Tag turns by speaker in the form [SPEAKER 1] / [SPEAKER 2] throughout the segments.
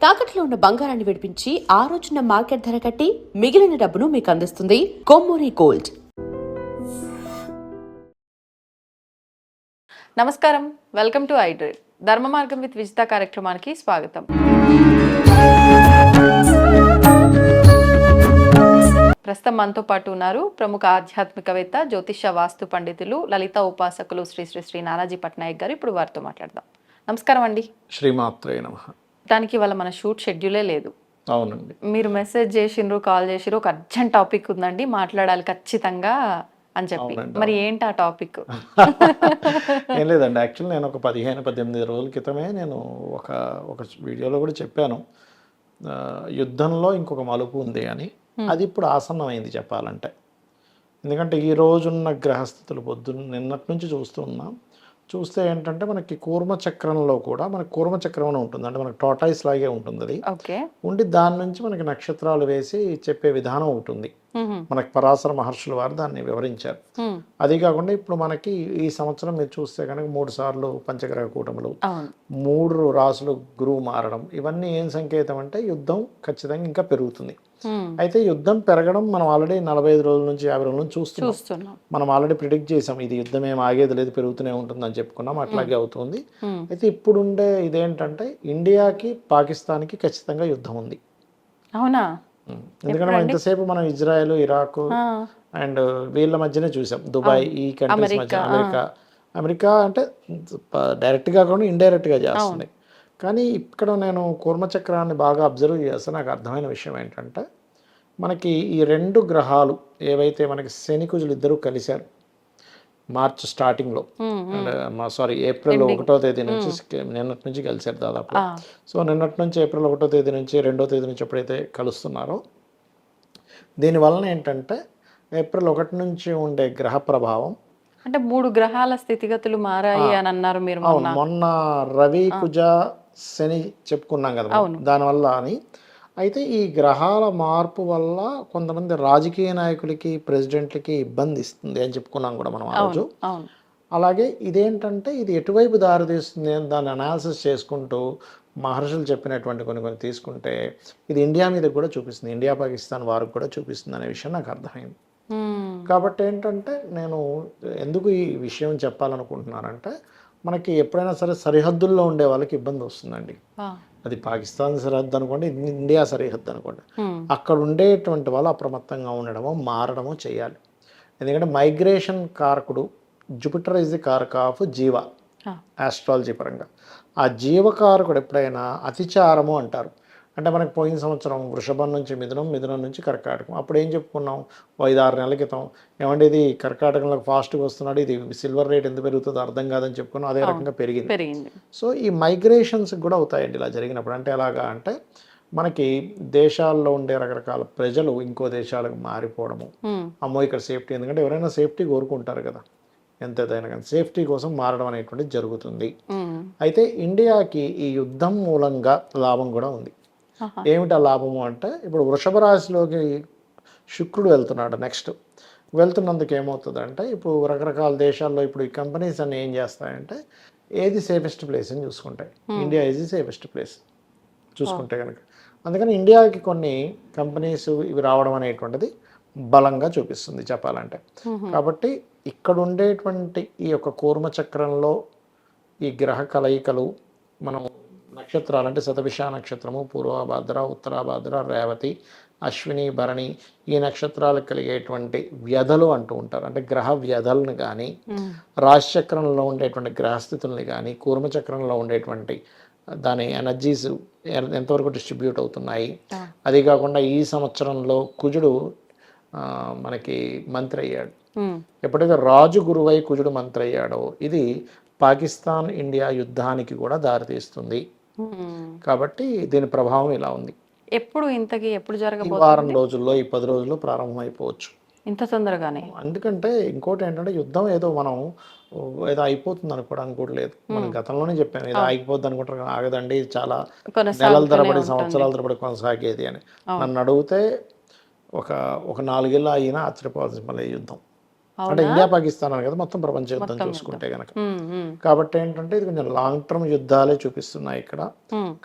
[SPEAKER 1] తాకట్లో ఉన్న బంగారాన్ని విడిపించి ఆ రోజున మార్కెట్ ధర కట్టి మిగిలిన డబ్బును మీకు అందిస్తుంది కొమ్మూరి గోల్డ్.
[SPEAKER 2] నమస్కారం, వెల్కమ్ టు ఐడ్రీడ్. ధర్మ మార్గం విత్ విజిత కార్యక్రమానికి స్వాగతం. ప్రస్తుతం మనతో పాటు ఉన్నారు ప్రముఖ ఆధ్యాత్మికవేత్త, జ్యోతిష వాస్తు పండితులు, లలిత ఉపాసకులు శ్రీ శ్రీ శ్రీ నానాజీ పట్నాయక్ గారు. ఇప్పుడు వారితో మాట్లాడదాం. నమస్కారం అండి.
[SPEAKER 3] శ్రీమాత్రే నమః.
[SPEAKER 2] దానికి వాళ్ళ మన షూట్ షెడ్యూలే లేదు.
[SPEAKER 3] అవునండి,
[SPEAKER 2] మీరు మెసేజ్ చేసిండ్రు, కాల్ చేసిరు, ఒక అర్జెంట్ టాపిక్ ఉందండి, మాట్లాడాలి ఖచ్చితంగా అని చెప్పి. మరి ఏంటి ఆ టాపిక్?
[SPEAKER 3] ఏం లేదండి, యాక్చువల్లీ నేను ఒక 15-18 రోజుల క్రితమే నేను ఒక వీడియోలో కూడా చెప్పాను, యుద్ధంలో ఇంకొక మలుపు ఉంది అని. అది ఇప్పుడు ఆసన్నమైంది చెప్పాలంటే. ఎందుకంటే ఈ రోజున్న గ్రహస్థితులు నిన్నటి నుంచి చూస్తే ఏంటంటే మనకి కూర్మచక్రంలో కూడా మనకి కూర్మచక్రం అని ఉంటుంది, అంటే మనకి టోటాయిస్ లాగే ఉంటుంది. అది ఉండి దాని నుంచి మనకి నక్షత్రాలు వేసి చెప్పే విధానం ఉంటుంది. మనకి పరాశర మహర్షుల వారు దాన్ని వివరించారు. అది కాకుండా ఇప్పుడు మనకి ఈ సంవత్సరం మీరు చూస్తే కనుక 3 సార్లు పంచగ్రహ కూటములు, 3 రాసులు గురువు మారడం, ఇవన్నీ ఏం సంకేతం అంటే యుద్ధం ఖచ్చితంగా ఇంకా పెరుగుతుంది. అయితే యుద్ధం పెరగడం మనం ఆల్రెడీ 45 రోజుల నుంచి 50 రోజుల నుంచి చూస్తున్నాం. మనం ఆల్రెడీ ప్రిడిక్ట్ చేసాం, ఇది యుద్ధం ఏం ఆగేది లేదు, పెరుగుతూనే ఉంటుంది అని చెప్పుకున్నాం. అట్లాగే అవుతుంది. అయితే ఇప్పుడుండే ఇదేంటంటే ఇండియాకి పాకిస్తాన్కి ఖచ్చితంగా యుద్ధం ఉంది.
[SPEAKER 2] అవునా?
[SPEAKER 3] ఎందుకంటే మనం ఇంతసేపు మనం ఇజ్రాయెల్, ఇరాక్ అండ్ వీళ్ళ మధ్యనే చూసాం, దుబాయ్, ఈ కంట్రీస్ మధ్య. అమెరికా అంటే డైరెక్ట్గా కాకుండా ఇండైరెక్ట్గా చేస్తుంది. కానీ ఇక్కడ నేను కూర్మచక్రాన్ని బాగా అబ్జర్వ్ చేస్తే నాకు అర్థమైన విషయం ఏంటంటే, మనకి ఈ 2 గ్రహాలు ఏవైతే మనకి శని కుజులు ఇద్దరూ కలిశారు మార్చ్ స్టార్టింగ్లో, ఏప్రిల్ 1వ తేదీ నుంచి, నిన్నటి నుంచి కలిశారు దాదాపు. సో నిన్నటి నుంచి ఏప్రిల్ 1వ తేదీ నుంచి 2వ తేదీ నుంచి ఎప్పుడైతే కలుస్తున్నారో, దీనివలన ఏంటంటే ఏప్రిల్ 1 నుంచి ఉండే గ్రహ ప్రభావం,
[SPEAKER 2] అంటే 3 గ్రహాల స్థితిగతులు మారాయి అని అన్నారు మీరు.
[SPEAKER 3] మొన్న రవి కుజ శని చెప్పుకున్నాం కదా, దానివల్ల అని. అయితే ఈ గ్రహాల మార్పు వల్ల కొంతమంది రాజకీయ నాయకులకి, ప్రెసిడెంట్లకి ఇబ్బంది ఇస్తుంది అని చెప్పుకున్నాం కూడా మనం ఆ రోజు. అలాగే ఇదేంటంటే ఇది ఎటువైపు దారితీస్తుంది అని దాన్ని అనాలిసిస్ చేసుకుంటూ మహర్షులు చెప్పినటువంటి కొన్ని తీసుకుంటే ఇది ఇండియా మీద కూడా చూపిస్తుంది, ఇండియా పాకిస్తాన్ వారికి కూడా చూపిస్తుంది అనే విషయం నాకు అర్థమైంది. కాబట్టి ఏంటంటే నేను ఎందుకు ఈ విషయం చెప్పాలనుకుంటున్నానంటే, మనకి ఎప్పుడైనా సరే సరిహద్దుల్లో ఉండే వాళ్ళకి ఇబ్బంది వస్తుందండి. అది పాకిస్తాన్ సరిహద్దు అనుకోండి, ఇండియా సరిహద్దు అనుకోండి, అక్కడ ఉండేటువంటి వాళ్ళు అప్రమత్తంగా ఉండడమో మారడమో చేయాలి. ఎందుకంటే మైగ్రేషన్ కారకుడు జూపిటర్ ఇస్ ది కారక ఆఫ్ జీవ, ఆస్ట్రాలజీ పరంగా. ఆ జీవకారకుడు ఎప్పుడైనా అతిచారము అంటారు. అంటే మనకు పోయిన సంవత్సరం వృషభం నుంచి మిథునం నుంచి కర్కాటకం, అప్పుడు ఏం చెప్పుకున్నాం, 5-6 నెలల క్రితం, ఏమంటే ఇది కర్కాటకంలో ఫాస్ట్గా వస్తున్నాడు, ఇది సిల్వర్ రేట్ ఎందుకు పెరుగుతుందో అర్థం కాదని చెప్పుకున్నాం. అదే రకంగా పెరిగింది. సో ఈ మైగ్రేషన్స్ కూడా అవుతాయండి ఇలా జరిగినప్పుడు. అంటే ఎలాగా అంటే మనకి దేశాల్లో ఉండే రకరకాల ప్రజలు ఇంకో దేశాలకు మారిపోవడము, అమ్మో ఇక్కడ సేఫ్టీ, ఎందుకంటే ఎవరైనా సేఫ్టీ కోరుకుంటారు కదా, ఎంతైనా కానీ సేఫ్టీ కోసం మారడం అనేటువంటిది జరుగుతుంది. అయితే ఇండియాకి ఈ యుద్ధం మూలంగా లాభం కూడా ఉంది. ఏమిటా లాభము అంటే, ఇప్పుడు వృషభ రాశిలోకి శుక్రుడు వెళ్తున్నాడు. నెక్స్ట్ వెళ్తున్నందుకు ఏమవుతుందంటే, ఇప్పుడు రకరకాల దేశాల్లో ఇప్పుడు ఈ కంపెనీస్ అన్నీ ఏం చేస్తాయంటే, ఏది సేఫెస్ట్ ప్లేస్ అని చూసుకుంటాయి. India is the safest place చూసుకుంటే కనుక. అందుకని ఇండియాకి కొన్ని కంపెనీస్ ఇవి రావడం అనేటువంటిది బలంగా చూపిస్తుంది చెప్పాలంటే. కాబట్టి ఇక్కడ ఉండేటువంటి ఈ యొక్క కూర్మచక్రంలో ఈ గ్రహ కలయికలు, మనం నక్షత్రాలు అంటే శతభిష నక్షత్రము, పూర్వభాద్ర, ఉత్తరాభాద్ర, రేవతి, అశ్విని, భరణి, ఈ నక్షత్రాలకు కలిగేటువంటి వ్యధలు అంటూ ఉంటారు. అంటే గ్రహ వ్యధలను కానీ, రాశిచక్రంలో ఉండేటువంటి గ్రహస్థితుల్ని కానీ, కూర్మచక్రంలో ఉండేటువంటి దాని ఎనర్జీస్ ఎంతవరకు డిస్ట్రిబ్యూట్ అవుతున్నాయి. అది కాకుండా ఈ సంవత్సరంలో కుజుడు మనకి మంత్రి అయ్యాడు. ఎప్పుడైతే రాజు గురువై కుజుడు మంత్రి అయ్యాడో, ఇది పాకిస్తాన్ ఇండియా యుద్ధానికి కూడా దారితీస్తుంది. కాబట్టి దీని ప్రభావం ఇలా ఉంది.
[SPEAKER 2] ఎప్పుడు జరగబోతుంది?
[SPEAKER 3] వారం రోజుల్లో, ఈ 10 రోజుల్లో ప్రారంభం అయిపోవచ్చు.
[SPEAKER 2] ఇంత తొందరగానే?
[SPEAKER 3] ఎందుకంటే ఇంకోటి ఏంటంటే, యుద్ధం ఏదో మనం ఏదో అయిపోతుంది అనుకోవడానికి కూడా లేదు. మనం గతంలోనే చెప్పాను, ఏదో ఆగిపోద్ది అనుకుంటారు, ఆగదండి, చాలా నెలల తరబడి, సంవత్సరాల తరబడి కొనసాగేది అని. నన్ను అడిగితే ఒక 4 ఏళ్ళు అయినా ఆశ్చర్యపోవాల్సిన మళ్ళీ యుద్ధం. అంటే ఇండియా పాకిస్తాన్ అని కదా మొత్తం ప్రపంచ యుద్ధం చూసుకుంటే గనక. కాబట్టి ఏంటంటే ఇది కొంచెం లాంగ్ టర్మ్ యుద్ధాలే చూపిస్తున్నాయి ఇక్కడ.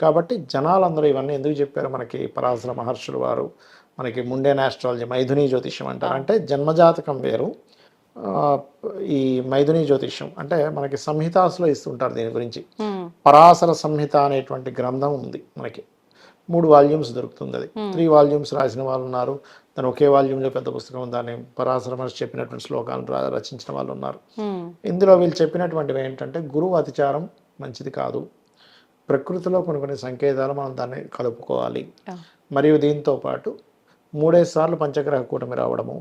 [SPEAKER 3] కాబట్టి జనాలందరూ ఇవన్నీ ఎందుకు చెప్పారు మనకి పరాశర మహర్షులు వారు, మనకి ముండే ఆస్ట్రాలజీ మైథుని జ్యోతిష్యం అంటారు. అంటే జన్మజాతకం వేరు, ఈ మైథుని జ్యోతిష్యం అంటే మనకి సంహితాసులో ఇస్తుంటారు దీని గురించి. పరాశర సంహిత అనేటువంటి గ్రంథం ఉంది మనకి, 3 వాల్యూమ్స్ దొరుకుతుంది. అది 3 వాల్యూమ్స్ రాసిన వాళ్ళు ఉన్నారు, దాని ఒకే వాల్యూమ్లో పెద్ద పుస్తకం దాన్ని పరాశర మహర్షి చెప్పినటువంటి శ్లోకాలను రచించిన వాళ్ళు ఉన్నారు. ఇందులో వీళ్ళు చెప్పినటువంటివి ఏంటంటే గురువు అతిచారం మంచిది కాదు, ప్రకృతిలో కొన్ని సంకేతాలు మనం దాన్ని కలుపుకోవాలి, మరియు దీంతో పాటు 3 సార్లు పంచగ్రహ కూటమి రావడము,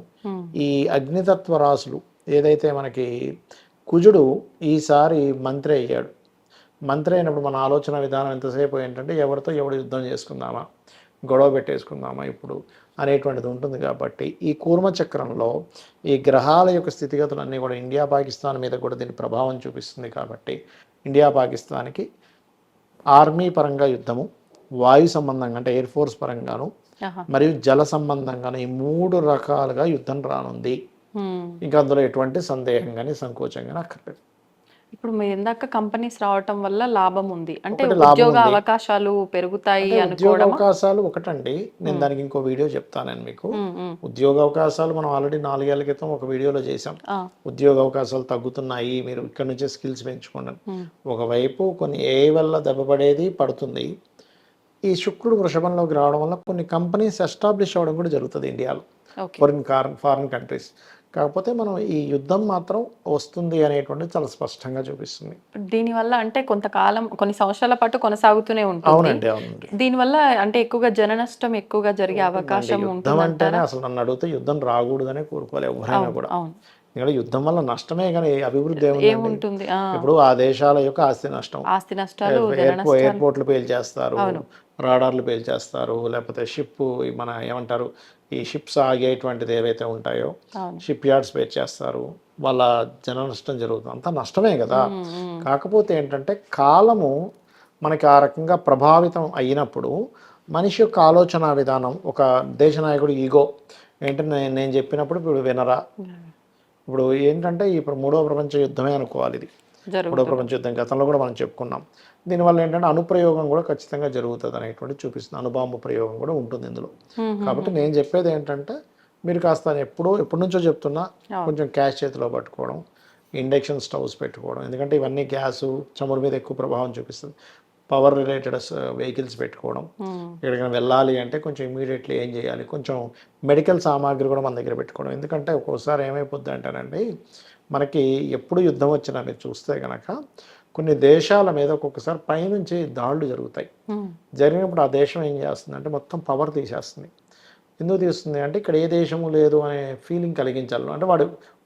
[SPEAKER 3] ఈ అగ్నితత్వ రాసులు ఏదైతే మనకి కుజుడు ఈసారి మంత్రి అయ్యాడు, మంత్రి అయినప్పుడు మన ఆలోచన విధానం ఎంతసేపు ఏంటంటే ఎవరితో ఎవడు యుద్ధం చేసుకుందామా, గొడవ పెట్టేసుకుందామా ఇప్పుడు అనేటువంటిది ఉంటుంది. కాబట్టి ఈ కూర్మ చక్రంలో ఈ గ్రహాల యొక్క స్థితిగతులన్నీ కూడా ఇండియా పాకిస్తాన్ మీద కూడా దీని ప్రభావం చూపిస్తుంది. కాబట్టి ఇండియా పాకిస్తాన్కి ఆర్మీ పరంగా యుద్ధము, వాయు సంబంధంగా అంటే ఎయిర్ ఫోర్స్ పరంగాను, మరియు జల సంబంధంగాను ఈ 3 రకాలుగా యుద్ధం రానుంది. ఇంకా అందులో ఎటువంటి సందేహం కానీ సంకోచం కానీ అక్కర్లేదు.
[SPEAKER 2] ఇప్పుడు మీరు ఇందాక కంపెనీస్ రావటం వల్ల లాభం ఉంది అంటే ఉద్యోగ అవకాశాలు పెరుగుతాయి
[SPEAKER 3] ఉద్యోగ అవకాశాలు ఒకటండి, నేను దానికి ఇంకో వీడియో చెప్తాను మీకు. ఉద్యోగ అవకాశాలు మనం ఆల్రెడీ 4 ఏళ్ల క్రితం ఒక వీడియోలో చేసాం. ఉద్యోగ అవకాశాలు తగ్గుతున్నాయి, మీరు ఇక్కడ నుంచే స్కిల్స్ పెంచుకోండి. ఒకవైపు కొన్ని ఏ వల్ల దెబ్బపడేది పడుతుంది, ఈ శుక్రుడు వృషభంలోకి రావడం వల్ల కొన్ని కంపెనీస్ ఎస్టాబ్లిష్ అవ్వడం కూడా జరుగుతుంది ఇండియాలో, ఫారిన్ కంట్రీస్. కాకపోతే మనం ఈ యుద్ధం మాత్రం వస్తుంది అనేటువంటి చాలా స్పష్టంగా చూపిస్తుంది.
[SPEAKER 2] దీనివల్ల అంటే కొంతకాలం కొన్ని సంవత్సరాల పాటు కొనసాగుతూనే ఉంటుంది.
[SPEAKER 3] అవునండి, అవునండి.
[SPEAKER 2] దీనివల్ల అంటే ఎక్కువగా జన నష్టం ఎక్కువగా జరిగే అవకాశం ఉంటుంది
[SPEAKER 3] అంటేనే అసలు నన్ను అడిగితే యుద్ధం రాకూడదనే కోరుకోవాలి ఎవరైనా కూడా. ఎందుకంటే యుద్ధం వల్ల నష్టమే కానీ అభివృద్ధి ఏముంటుంది. ఇప్పుడు ఆ దేశాల యొక్క ఆస్తి నష్టాలు, ఎయిర్పోర్ట్లు పేల్చేస్తారు, రాడార్లు పేల్చేస్తారు, లేకపోతే షిప్ మన ఏమంటారు ఈ షిప్స్ ఆగేటువంటిది ఏవైతే ఉంటాయో షిప్ యార్డ్స్ పేల్చేస్తారు, వాళ్ళ జన నష్టం జరుగుతుంది, అంతా నష్టమే కదా. కాకపోతే ఏంటంటే కాలము మనకి ఆ రకంగా ప్రభావితం అయినప్పుడు మనిషి యొక్క ఆలోచన విధానం, ఒక దేశ నాయకుడు ఈగో ఏంటంటే నేను చెప్పినప్పుడు ఇప్పుడు వినరా. ఇప్పుడు ఏంటంటే ఇప్పుడు 3వ ప్రపంచ యుద్ధమే అనుకోవాలి ఇది. 3వ ప్రపంచ యుద్ధం గతంలో కూడా మనం చెప్పుకున్నాం. దీనివల్ల ఏంటంటే అనుప్రయోగం కూడా ఖచ్చితంగా జరుగుతుంది అనేటువంటి చూపిస్తుంది, అణుబాంబు ప్రయోగం కూడా ఉంటుంది ఇందులో. కాబట్టి నేను చెప్పేది ఏంటంటే మీరు కాస్త ఎప్పటి నుంచో చెప్తున్నా కొంచెం క్యాష్ చేతిలో పట్టుకోవడం, ఇండక్షన్ స్టవ్స్ పెట్టుకోవడం, ఎందుకంటే ఇవన్నీ గ్యాసు చమురు మీద ఎక్కువ ప్రభావం చూపిస్తుంది. పవర్ రిలేటెడ్ వెహికల్స్ పెట్టుకోవడం, ఎక్కడికైనా వెళ్ళాలి అంటే కొంచెం ఇమీడియట్లీ ఏం చేయాలి, కొంచెం మెడికల్ సామాగ్రి కూడా మన దగ్గర పెట్టుకోవడం. ఎందుకంటే ఒక్కోసారి ఏమైపోద్ది అంటేనండి మనకి ఎప్పుడు యుద్ధం వచ్చినా మీరు చూస్తే కనుక కొన్ని దేశాల మీద ఒక్కొక్కసారి పైనుంచి దాడులు జరుగుతాయి. జరిగినప్పుడు ఆ దేశం ఏం చేస్తుంది అంటే మొత్తం పవర్ తీసేస్తుంది. ఎందుకు తీస్తుంది అంటే ఇక్కడ ఏ దేశము లేదు అనే ఫీలింగ్ కలిగించాలి. అంటే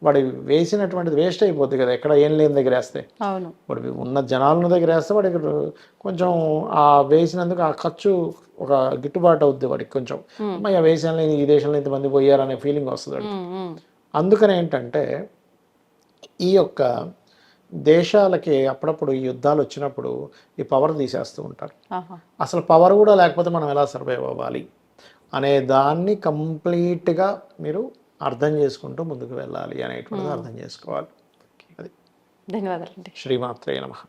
[SPEAKER 3] వాడు వేసినటువంటిది వేస్ట్ అయిపోద్ది కదా, ఎక్కడ ఏం లేని దగ్గర వేస్తే. వాడు ఉన్న జనాలను దగ్గర వేస్తే వాడికి కొంచెం ఆ వేసినందుకు ఆ ఖర్చు ఒక గిట్టుబాటు అవుద్ది వాడికి కొంచెం. అమ్మాయి వేసాను ఈ దేశంలో ఇంతమంది పోయారనే ఫీలింగ్ వస్తుంది వాడికి. అందుకని ఏంటంటే ఈ యొక్క దేశాలకి అప్పుడప్పుడు ఈ యుద్ధాలు వచ్చినప్పుడు ఈ పవర్ తీసేస్తూ ఉంటారు. అసలు పవర్ కూడా లేకపోతే మనం ఎలా సర్వైవ్ అవ్వాలి అనే దాన్ని కంప్లీట్గా మీరు అర్థం చేసుకుంటూ ముందుకు వెళ్ళాలి అనేటువంటిది అర్థం చేసుకోవాలి. అది.
[SPEAKER 2] ధన్యవాదాలు.
[SPEAKER 3] శ్రీమాత్రే నమః.